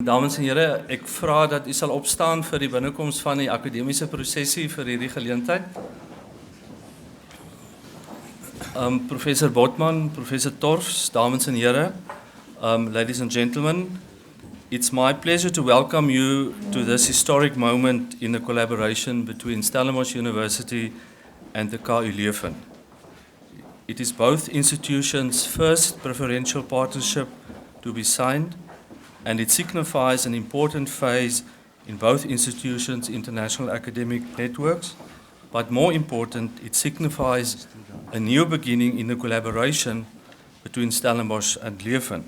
Dames en here, ek vra dat u sal opstaan vir die binnekoms van die akademiese prosesie vir hierdie geleentheid. Professor Botman, Professor Torfs, dames en here, ladies and gentlemen, it's my pleasure to welcome you to this historic moment in the collaboration between Stellenbosch University and the KU Leuven. It is both institutions' first preferential partnership to be signed, and it signifies an important phase in both institutions' international academic networks, but more important, it signifies a new beginning in the collaboration between Stellenbosch and Leuven.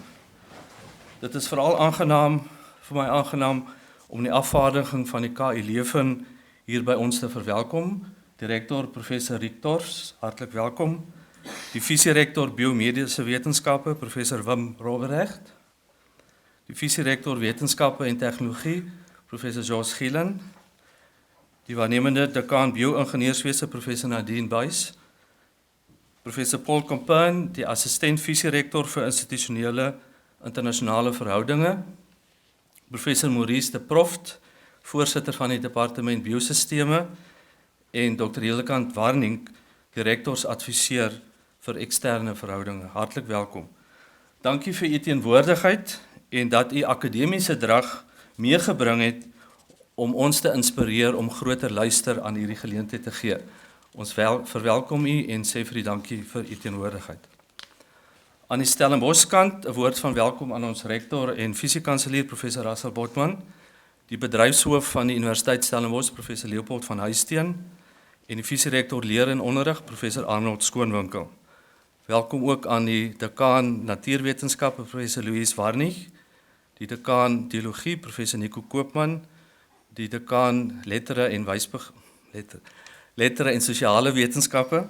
Dit is veral vir my aangenaam om die afvaardiging van die KU Leuven hier by ons te verwelkom. Direktor Professor Torfs, hartlik welkom. Die visierektor Biomediese Wetenskappe, Professor Wim Robrecht. Die visierektor Wetenskappe en Tegnologie, Professor Jos Gielen. Die waarnemende dekaan Bio-ingenieurswese, Professor Nadine Buys. Professor Paul Compin, die assistent visierektor vir institusionele internasionale verhoudinge. Professor Maurice de Proft, voorsitter van die departement Biosisteme. En Dr. Hildekant Warning, direktorsadviseur vir eksterne verhoudinge. Hartlik welkom. Dankie vir u teenwoordigheid en dat u akademiese drag meegebring het om ons te inspireer om groter luister aan hierdie geleentheid te gee. Ons verwelkom u en sê vir u dankie vir u teenwoordigheid. Aan die Stellenbosch kant 'n woord van welkom aan ons rektor en fisiekanselier Professor Russell Botman, die bedryfshoof van die Universiteit Stellenbosch Professor Leopold van Huisteen en die visierektor leer en onderrig Professor Arnold Skoonwinkel. Welkom ook aan die dekaan Natuurwetenskappe Professor Louise Warnig, die dekaan Teologie Professor Nico Koopman, die dekaan Lettere en Sosiale Wetenskappe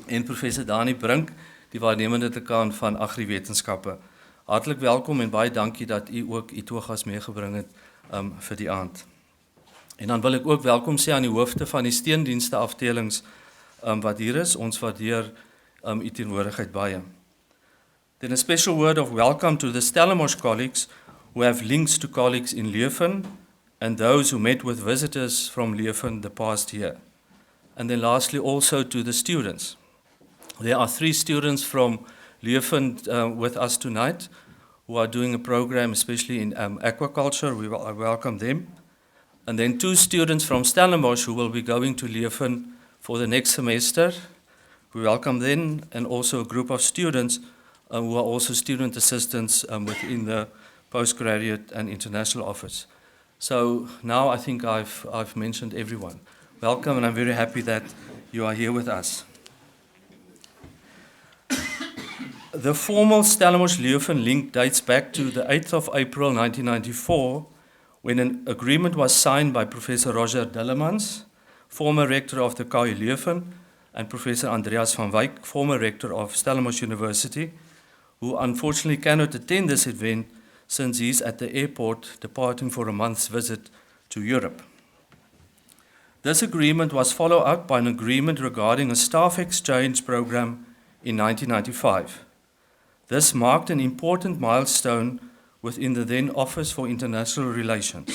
en Professor Dani Brink, die waarnemende dekaan van Agriwetenskappe. Hartlik welkom en baie dankie dat u ook u togas meegebring het vir die aand. En dan wil ek ook welkom sê aan die hoofde van die steendienste afdelings wat hier is. Ons waardeer u teenwoordigheid baie. Then a special word of welcome to the Stellenbosch colleagues who have links to colleagues in Leuven and those who met with visitors from Leuven the past year. And then lastly also to the students. There are 3 students from Leuven with us tonight who are doing a program especially in aquaculture. I welcome them. And then 2 students from Stellenbosch who will be going to Leuven for the next semester. We welcome them, and also a group of students who are also student assistants within the postgraduate and international office. So now I think I've mentioned everyone. Welcome, and I'm very happy that you are here with us. The formal Stellenbosch-Leuven link dates back to the 8th of April 1994, when an agreement was signed by Professor Roger Dillemans, former rector of the KU Leuven, and Professor Andreas van Wyk, former rector of Stellenbosch University, who unfortunately cannot attend this event since he's at the airport departing for a month's visit to Europe. This agreement was followed up by an agreement regarding a staff exchange program in 1995. This marked an important milestone within the then Office for International Relations.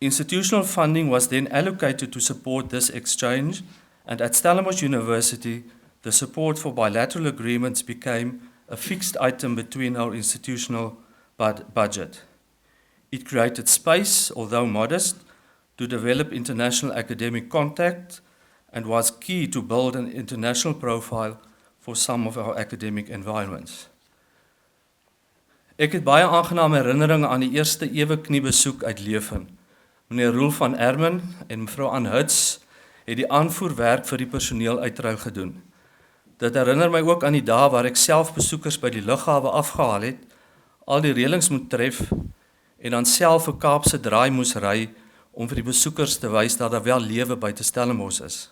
Institutional funding was then allocated to support this exchange, and at Stellenbosch University, the support for bilateral agreements became a fixed item between our institutional budget. It created space, although modest, to develop international academic contact and was key to build an international profile for some of our academic environments. Ek het baie aangename herinneringe aan die eerste ewekniebesoek uit Leuven. Meneer Roel van Ermen en mevrou Ann Huts het die aanvoerwerk vir die personeel uitruil gedoen. Dit herinner my ook aan die dae waar ek self besoekers by die lughawe afgehaal het, al die reëlings moet tref en dan self 'n Kaapse draai moes ry om vir die besoekers te wys dat daar wel lewe buite Stellenbosch is.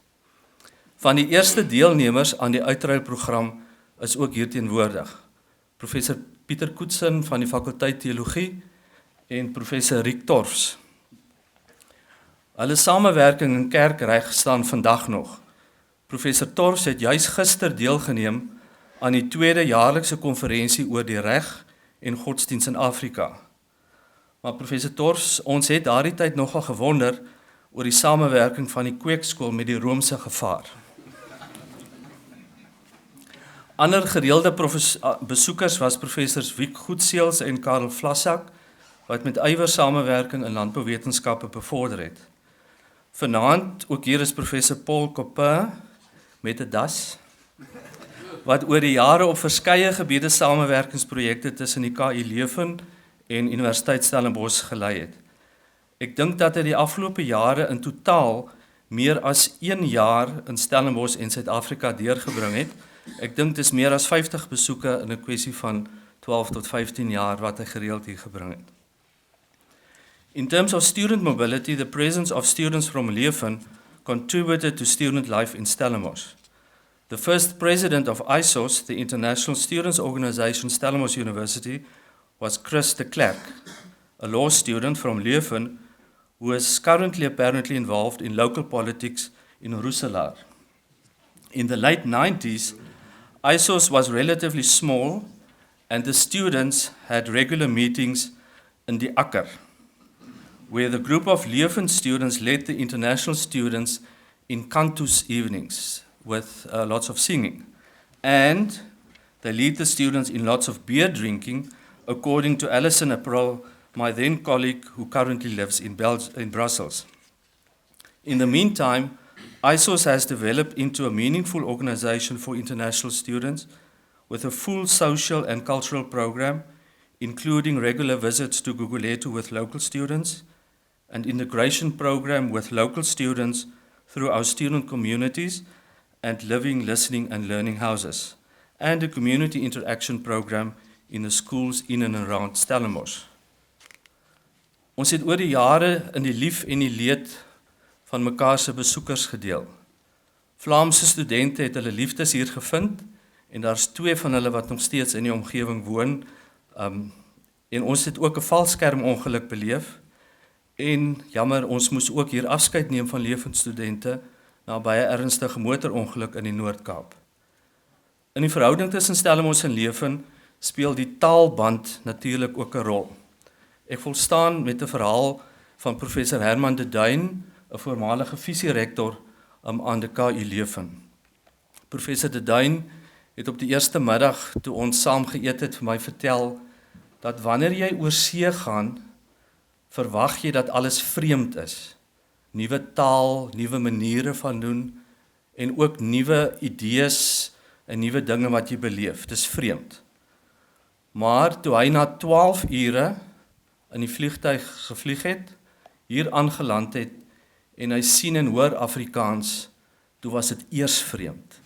Van die eerste deelnemers aan die uitruilprogram is ook hier teenwoordig. Professor Pieter Koetsen van die fakulteit Teologie en Professor Torfs. Hulle samewerking in kerkreg staan vandag nog. Professor Torfs het juis gister deelgeneem aan die 2de jaarlikse konferensie oor die reg en godsdienst in Afrika. Maar professor Torfs, ons het daardie tyd nogal gewonder oor die samewerking van die kweekskool met die Romeinse gevaar. Ander gereelde besoekers was professors Wiek Goedseels en Karel Vlassak, wat met ywer samewerking in landbouwetenskappe bevorder het. Vanaand ook hier is professor Paul Coppin met 'n das, wat oor die jare op verskeie gebiede samewerkingsprojekte tussen die KU Leuven en Universiteit Stellenbosch gelei het. Ek dink dat hy die afgelope jare in totaal meer as 1 jaar in Stellenbosch en Suid-Afrika deurgebring het. Ek dink dit is meer as 50 besoeke in 'n kwessie van 12 tot 15 jaar wat hy gereeld hier gebring het. In terms of student mobility, the presence of students from Leuven contributed to student life in Stellenbosch. The first president of ISOS, the International Students Organization Stellenbosch University, was Chris de Klerk, a law student from Leuven who is currently apparently involved in local politics in Rooselaar. In the late 90s, ISOS was relatively small and the students had regular meetings in die Akker, where the group of Leuven students led the international students in cantus evenings with lots of singing. And they lead the students in lots of beer drinking, according to Alison April, my then colleague who currently lives in Brussels. In the meantime, ISOS has developed into a meaningful organization for international students with a full social and cultural program, including regular visits to Guguletu with local students, an integration program with local students through our student communities and living, listening and learning houses, and a community interaction program in the schools in and around Stellenbosch. Ons het oor die jare in die lief en die leed van mekaar se besoekers gedeel. Vlaamse studente het hulle liefdes hier gevind en daar's 2 van hulle wat nog steeds in die omgewing woon. En ons het ook 'n valskermongeluk beleef. En jammer, ons moes ook hier afskeid neem van Leuven-studente na baie ernstige motorongeluk in die Noord-Kaap. In die verhouding tussen Stellenbosch en Leuven speel die taalband natuurlik ook 'n rol. Ek volstaan met 'n verhaal van professor Herman de Duin, 'n voormalige visierektor aan die KU Leuven. Professor de Duin het op die eerste middag toe ons saam geëet het vir my vertel dat wanneer jy oor see gaan, verwag jy dat alles vreemd is. Nuwe taal, nuwe maniere van doen en ook nuwe idees en nuwe dinge wat jy beleef. Dis vreemd. Maar toe hy na 12 ure in die vliegtuig gevlieg het, hier aangeland het en hy sien en hoor Afrikaans, toe was dit eers vreemd.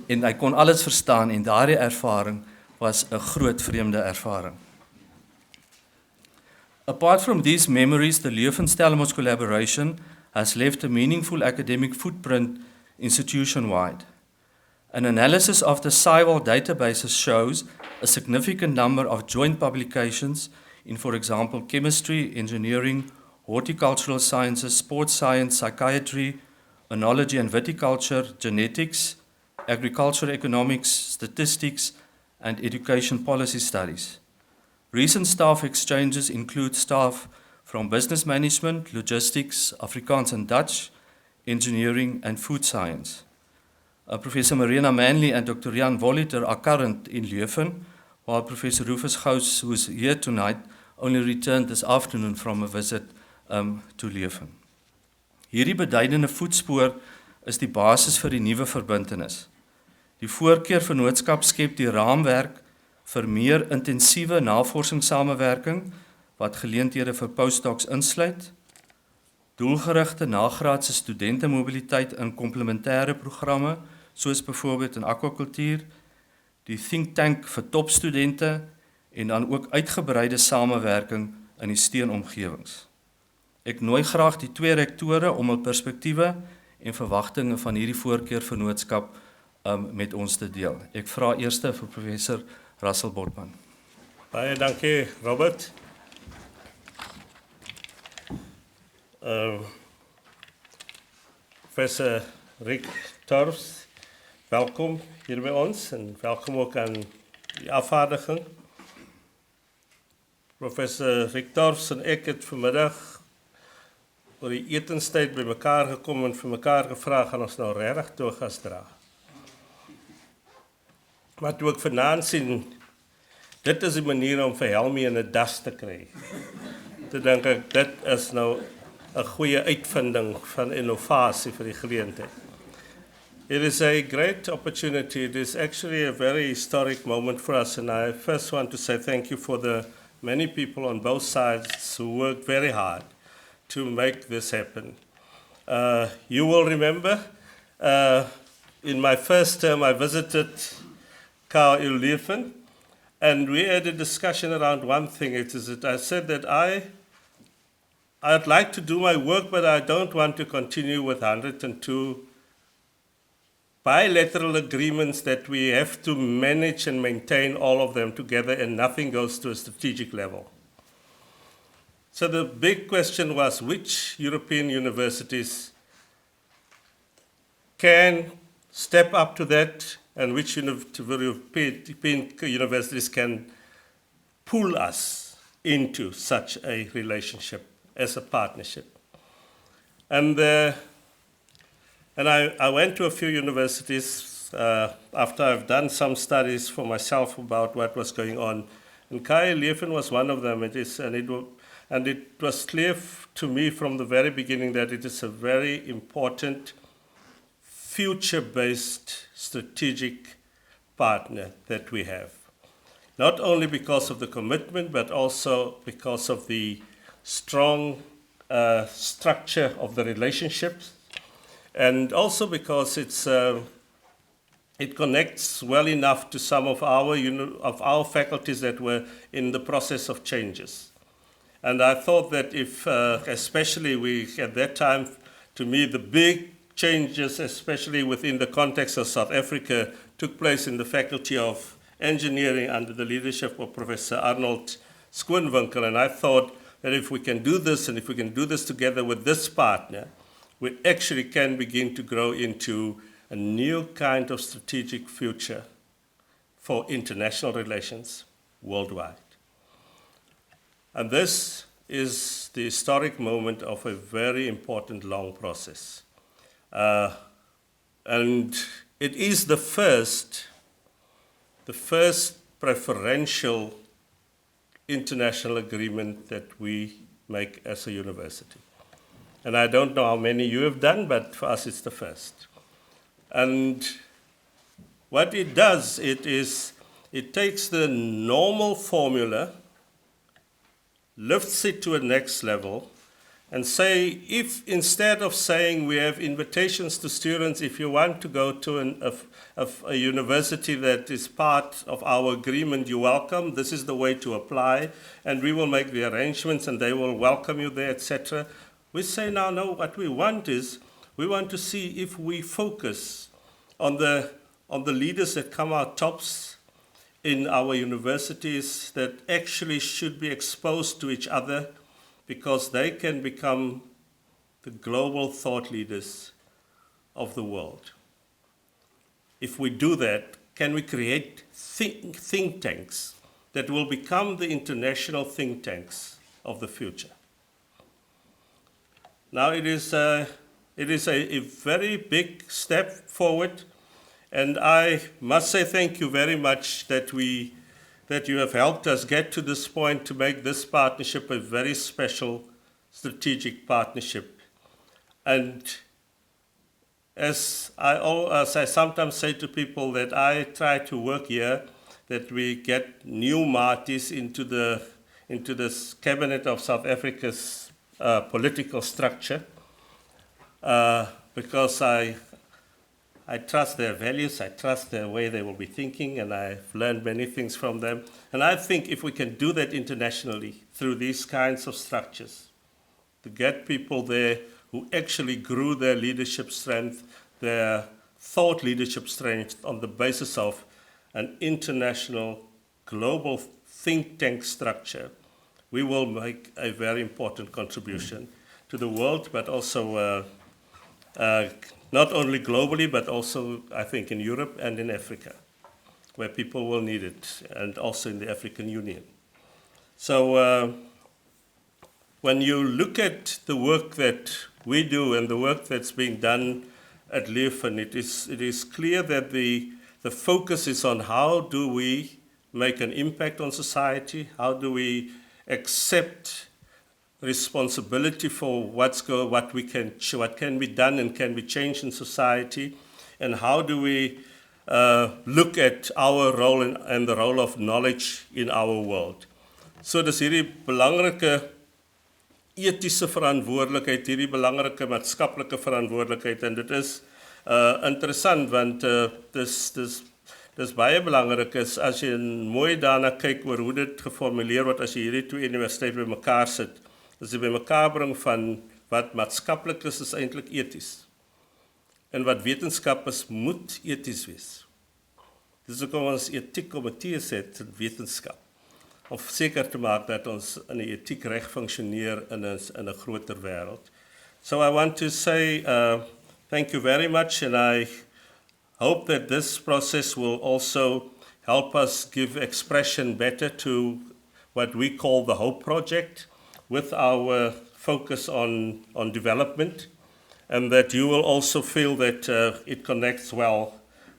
En hy kon alles verstaan en daardie ervaring was 'n groot vreemde ervaring. Apart from these memories, the Leuven-Stellenbosch collaboration has left a meaningful academic footprint institution-wide. An analysis of the SciVal databases shows a significant number of joint publications in, for example, chemistry, engineering, horticultural sciences, sports science, psychiatry, oenology and viticulture, genetics, agriculture economics, statistics, and education policy studies. Recent staff exchanges include staff from business management, logistics, Afrikaans and Dutch, engineering, and food science. Professor Marina Manley and Dr. Jan Voliter are current in Leuven, while Professor Rufus Gous, who is here tonight, only returned this afternoon from a visit to Leuven. Hierdie beduidende voetspoor is die basis vir die nuwe verbintenis. Die voorkeurvennootskap skep die raamwerk vir meer intensiewe navorsingssamewerking wat geleenthede vir postdocs insluit, doelgerigte nagraadse studentemobiliteit in komplementêre programme soos byvoorbeeld in akwakultuur, die think tank vir topstudente en dan ook uitgebreide samewerking in die steenomgewings. Ek nooi graag die 2 rektore om hul perspektiewe en verwagtinge van hierdie voorkeurvennootskap met ons te deel. Ek vra eers vir professor Russell Botman. Baie dankie, Robert. Professor Rick Torfs, welkom hier bij ons en welkom ook aan die afvaardiging. Professor Rick Torfs en ek het vanmiddag oor die etenstyd by mekaar gekom en vir mekaar gevra, gaan ons nou regtig togas dra. Maar toe ek vanaand sien, dit is die manier om vir Helmie in 'n das te kry. Toe dink ek, dit is nou 'n goeie uitvinding van innovasie vir die geleentheid. It is a great opportunity. It is actually a very historic moment for us, and I first want to say thank you for the many people on both sides who worked very hard to make this happen. You will remember, in my first term, I visited KU Leuven, and we had a discussion around one thing. It is that I said that I'd like to do my work, but I don't want to continue with 102 bilateral agreements that we have to manage and maintain all of them together, and nothing goes to a strategic level. So the big question was, which European universities can step up to that, and which European universities can pull us into such a relationship as a partnership. And I went to a few universities after I've done some studies for myself about what was going on. And KU Leuven was one of them. And it was clear to me from the very beginning that it is a very important future-based strategic partner that we have. Not only because of the commitment, but also because of the strong structure of the relationships, and also because it connects well enough to some of our faculties that were in the process of changes. And I thought that if, especially at that time, to me, the big changes, especially within the context of South Africa, took place in the Faculty of Engineering under the leadership of Professor Arnold Skoonwinkel. And I thought that if we can do this, and if we can do this together with this partner, we actually can begin to grow into a new kind of strategic future for international relations worldwide. And this is the historic moment of a very important long process. And it is the first preferential international agreement that we make as a university. And I don't know how many you have done, but for us it's the first. And what it does, it takes the normal formula, lifts it to a next level, and say, if instead of saying we have invitations to students, if you want to go to a university that is part of our agreement, you're welcome, this is the way to apply, and we will make the arrangements and they will welcome you there, etc. We say now, no, what we want is, we want to see if we focus on the leaders that come out tops in our universities that actually should be exposed to each other, because they can become the global thought leaders of the world. If we do that, can we create think tanks that will become the international think tanks of the future? Now it is a very big step forward, and I must say thank you very much that you have helped us get to this point to make this partnership a very special strategic partnership. And as I sometimes say to people, that I try to work here, that we get new Marties into this cabinet of South Africa's political structure, because I trust their values, I trust their way they will be thinking, and I've learned many things from them. And I think if we can do that internationally through these kinds of structures, to get people there who actually grew their leadership strength, their thought leadership strength on the basis of an international global think tank structure, we will make a very important contribution to the world, but also not only globally, but also, I think, in Europe and in Africa, where people will need it, and also in the African Union. So when you look at the work that we do and the work that's being done at Leuven, it is clear that the focus is on how do we make an impact on society, how do we accept responsibility for what can be done and can be changed in society, and how do we look at our role and the role of knowledge in our world. So dis hierdie belangrike etiese verantwoordelikheid, hierdie belangrike maatskaplike verantwoordelikheid, en dit is interessant want dis baie belangrik is as jy mooi daarna kyk oor hoe dit geformuleer word as jy hierdie twee universiteite bymekaar sit. As jy bymekaar bring van wat maatskaplik is eintlik eties. En wat wetenskap is, moet eties wees. Dis ook ons etiek komitee het in wetenskap. Om seker te maak dat ons in die etiek reg funksioneer in 'n groter wêreld. So I want to say thank you very much, and I hope that this process will also help us give expression better to what we call the Hope Project, with our focus on development, and that you will also feel that it connects well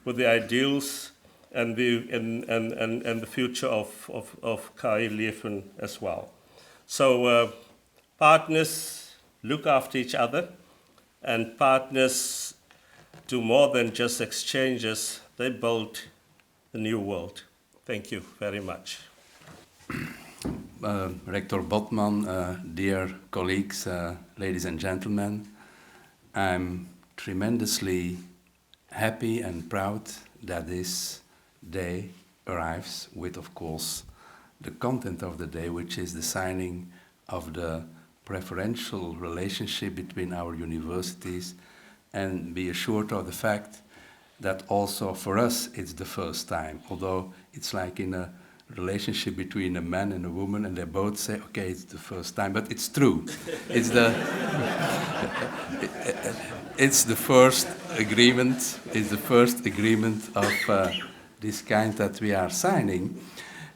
with the ideals and the future of KU Leuven as well. So partners look after each other, and partners do more than just exchanges, they build the new world. Thank you very much. Rector Botman, dear colleagues, ladies and gentlemen, I'm tremendously happy and proud that this day arrives with, of course, the content of the day, which is the signing of the preferential relationship between our universities, and be assured of the fact that also for us it's the first time, although it's like in a relationship between a man and a woman and they both say, okay, it's the first time, but it's true. It's the it's the first agreement, of this kind that we are signing,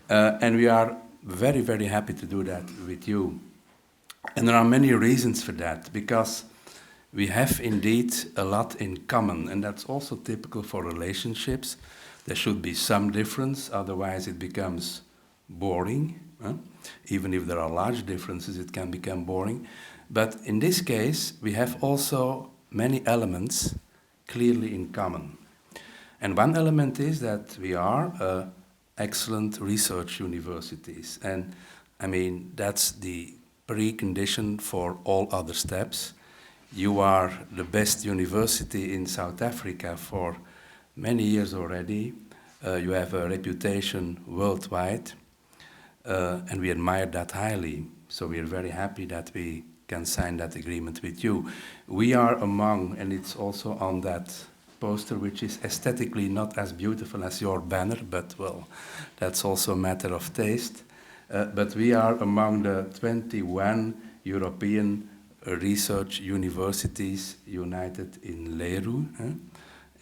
and we are very, very happy to do that with you. And there are many reasons for that, because we have indeed a lot in common, and that's also typical for relationships. There should be some difference, otherwise it becomes boring. Even if there are large differences, it can become boring. But in this case, we have also many elements clearly in common. And one element is that we are excellent research universities. And I mean, that's the precondition for all other steps. You are the best university in South Africa for many years already. You have a reputation worldwide, and we admire that highly. So we are very happy that we can sign that agreement with you. We are among, and it's also on that poster, which is aesthetically not as beautiful as your banner, but well, that's also a matter of taste. But we are among the 21 European research universities united in Leru.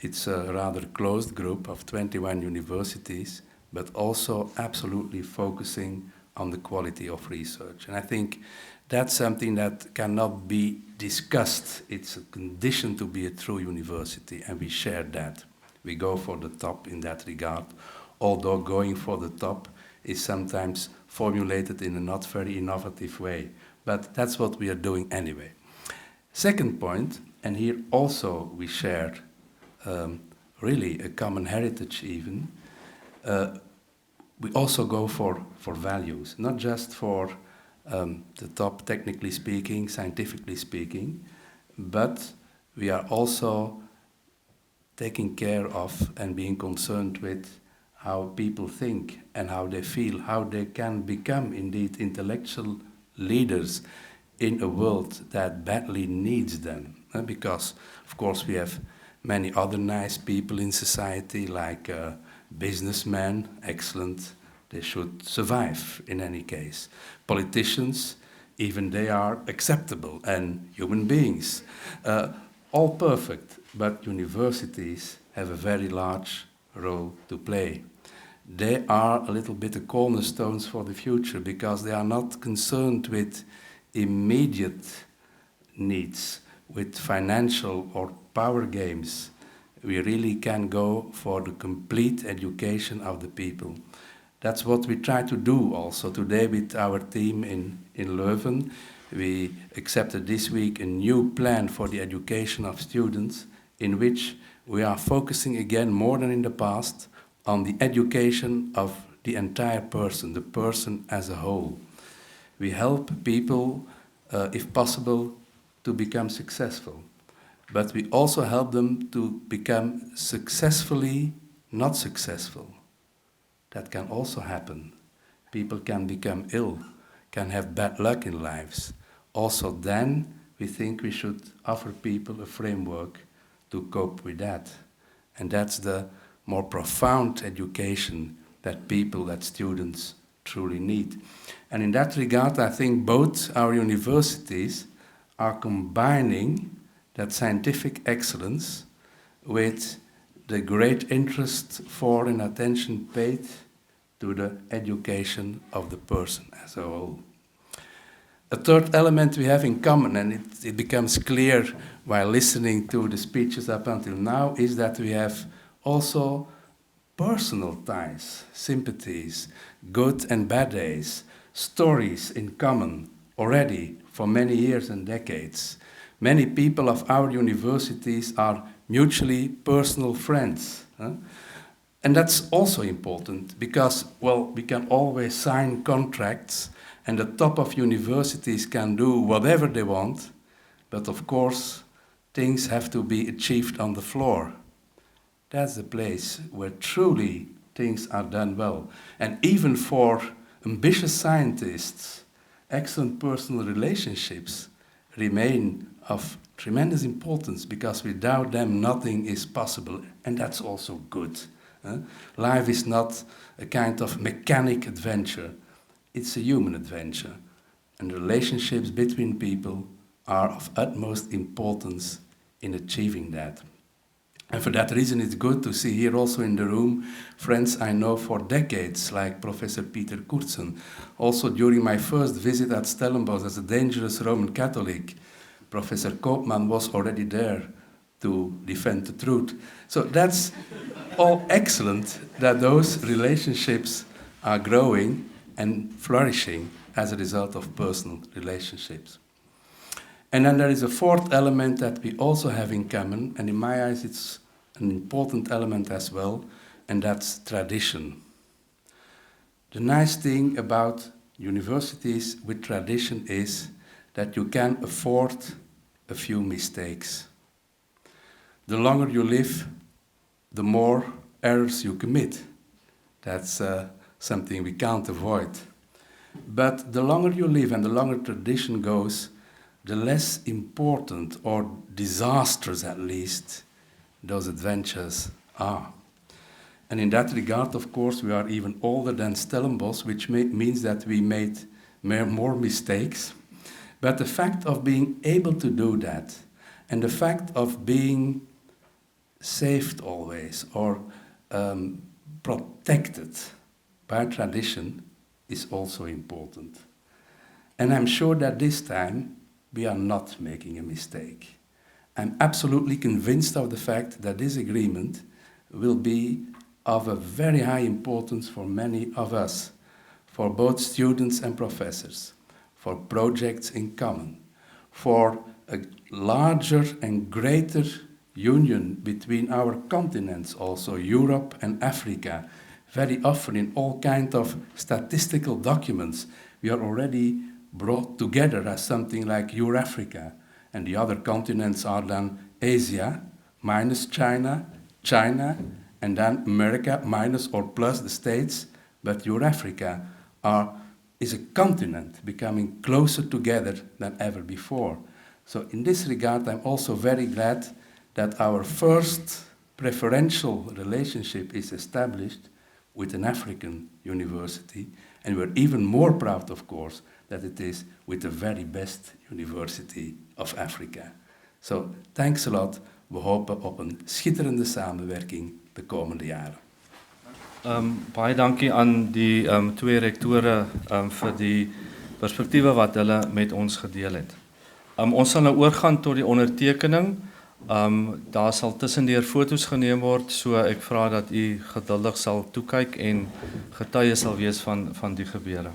It's a rather closed group of 21 universities, but also absolutely focusing on the quality of research. And I think that's something that cannot be discussed. It's a condition to be a true university, and we share that. We go for the top in that regard, although going for the top is sometimes formulated in a not very innovative way. But that's what we are doing anyway. Second point, and here also we share really a common heritage even, we also go for values, not just for the top technically speaking, scientifically speaking, but we are also taking care of and being concerned with how people think and how they feel, how they can become indeed intellectual leaders in a world that badly needs them. Because, of course, we have many other nice people in society, like businessmen, excellent, they should survive in any case. Politicians, even they are acceptable, and human beings. All perfect, but universities have a very large role to play. they are a little bit the cornerstones for the future, because they are not concerned with immediate needs, with financial or power games. We really can go for the complete education of the people. That's what we try to do also today with our team in Leuven. We accepted this week a new plan for the education of students, in which we are focusing again more than in the past on the education of the entire person, the person as a whole. We help people, if possible, to become successful. But we also help them to become successfully not successful. That can also happen. People can become ill, can have bad luck in lives. Also then, we think we should offer people a framework to cope with that. And that's the more profound education that people, that students truly need. And in that regard, I think both our universities are combining that scientific excellence with the great interest for and attention paid to the education of the person as a whole. A third element we have in common, and it becomes clear while listening to the speeches up until now, is that we have also personal ties, sympathies, good and bad days, stories in common already for many years and decades. Many people of our universities are mutually personal friends. And that's also important because, well, we can always sign contracts and the top of universities can do whatever they want, but of course, things have to be achieved on the floor. That's the place where truly things are done well. And even for ambitious scientists, excellent personal relationships remain of tremendous importance, because without them nothing is possible, and that's also good. Life is not a kind of mechanic adventure, it's a human adventure, and relationships between people are of utmost importance in achieving that. And for that reason, it's good to see here also in the room friends I know for decades, like Professor Peter Kurtzen. Also during my first visit at Stellenbosch as a dangerous Roman Catholic, Professor Koopman was already there to defend the truth. So that's all excellent that those relationships are growing and flourishing as a result of personal relationships. And then there is a fourth element that we also have in common, and in my eyes it's an important element as well, and that's tradition. The nice thing about universities with tradition is that you can afford a few mistakes. The longer you live, the more errors you commit. That's something we can't avoid. But the longer you live and the longer tradition goes, the less important, or disastrous at least, those adventures are. And in that regard, of course, we are even older than Stellenbosch, which means that we made more mistakes. But the fact of being able to do that, and the fact of being saved always, or protected by tradition, is also important. And I'm sure that this time we are not making a mistake. I'm absolutely convinced of the fact that this agreement will be of a very high importance for many of us, for both students and professors, for projects in common, for a larger and greater union between our continents also, Europe and Africa. Very often in all kinds of statistical documents, we are already brought together as something like Eurafrica, and the other continents are then Asia, minus China, China, and then America, minus or plus the States, but Eurafrica is a continent becoming closer together than ever before. So in this regard, I'm also very glad that our first preferential relationship is established with an African university, and we're even more proud, of course, that it is with the very best university of Africa. So, thanks a lot. We hopen op een schitterende samenwerking de komende jaren. Baie dankie aan die twee rektore vir die perspektiewe wat hulle met ons gedeel het. Ons sal nou oorgaan tot die ondertekening. Daar sal tussendeur foto's geneem word, so ek vra dat u geduldig sal toekyk en getuie sal wees van die gebeure.